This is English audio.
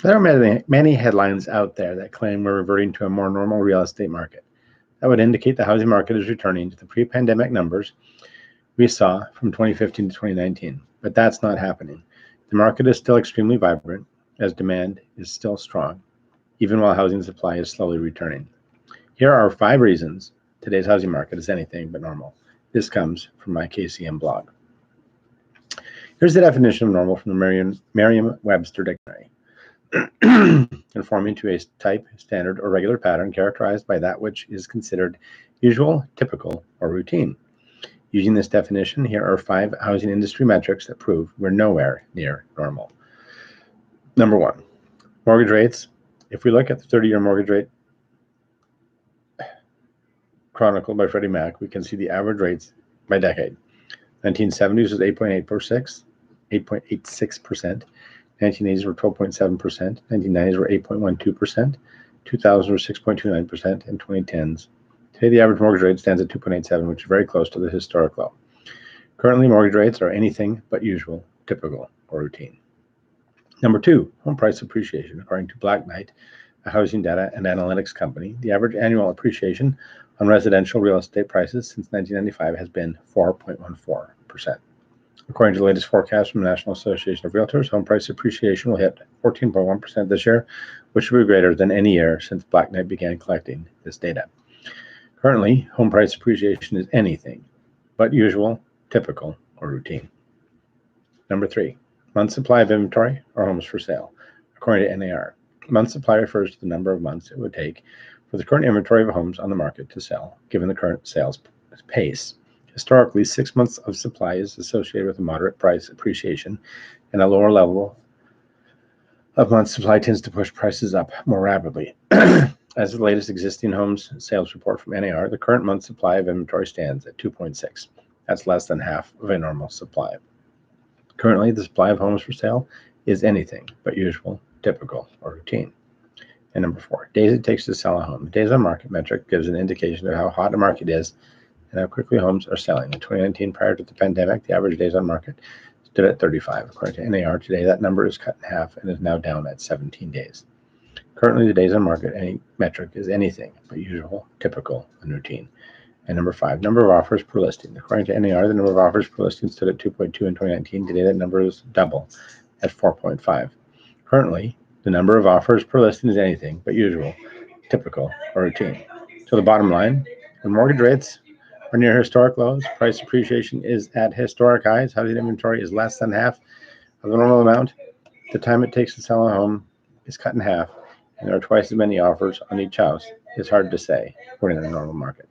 There are many headlines out there that claim we're reverting to a more normal real estate market. That would indicate the housing market is returning to the pre-pandemic numbers we saw from 2015 to 2019, but that's not happening. The market is still extremely vibrant as demand is still strong, even while housing supply is slowly returning. Here are 5 reasons today's housing market is anything but normal. This comes from my KCM blog. Here's the definition of normal from the Merriam-Webster dictionary. Conforming to a type, standard, or regular pattern characterized by that which is considered usual, typical, or routine. Using this definition, here are 5 housing industry metrics that prove we're nowhere near normal. Number 1, mortgage rates. If we look at the 30-year mortgage rate chronicled by Freddie Mac, we can see the average rates by decade. 1970s was 8.86%. 1980s were 12.7%. 1990s were 8.12%. 2000s were 6.29%. And 2010s. Today, the average mortgage rate stands at 2.87, which is very close to the historic low. Currently, mortgage rates are anything but usual, typical, or routine. Number 2, home price appreciation. According to Black Knight, a housing data and analytics company, the average annual appreciation on residential real estate prices since 1995 has been 4.14%. According to the latest forecast from the National Association of Realtors, home price appreciation will hit 14.1% this year, which will be greater than any year since Black Knight began collecting this data. Currently, home price appreciation is anything but usual, typical, or routine. Number 3, month supply of inventory or homes for sale. According to NAR, month supply refers to the number of months it would take for the current inventory of homes on the market to sell, given the current sales pace. Historically, 6 months of supply is associated with a moderate price appreciation, and a lower level of month supply tends to push prices up more rapidly. As the latest existing homes sales report from NAR, the current month supply of inventory stands at 2.6. That's less than half of a normal supply. Currently, the supply of homes for sale is anything but usual, typical, or routine. And number 4, days it takes to sell a home. The days on market metric gives an indication of how hot a market is and how quickly homes are selling. In 2019, prior to the pandemic, the average days on market stood at 35. According to NAR, today that number is cut in half and is now down at 17 days. Currently, the days on market metric is anything but usual, typical, and routine. And number 5, number of offers per listing. According to NAR, the number of offers per listing stood at 2.2 in 2019. Today, that number is double at 4.5. Currently, the number of offers per listing is anything but usual, typical, or routine. So the bottom line, when mortgage rates are near historic lows, price appreciation is at historic highs, housing inventory is less than half of the normal amount, the time it takes to sell a home is cut in half, and there are twice as many offers on each house, it's hard to say we're in a normal market.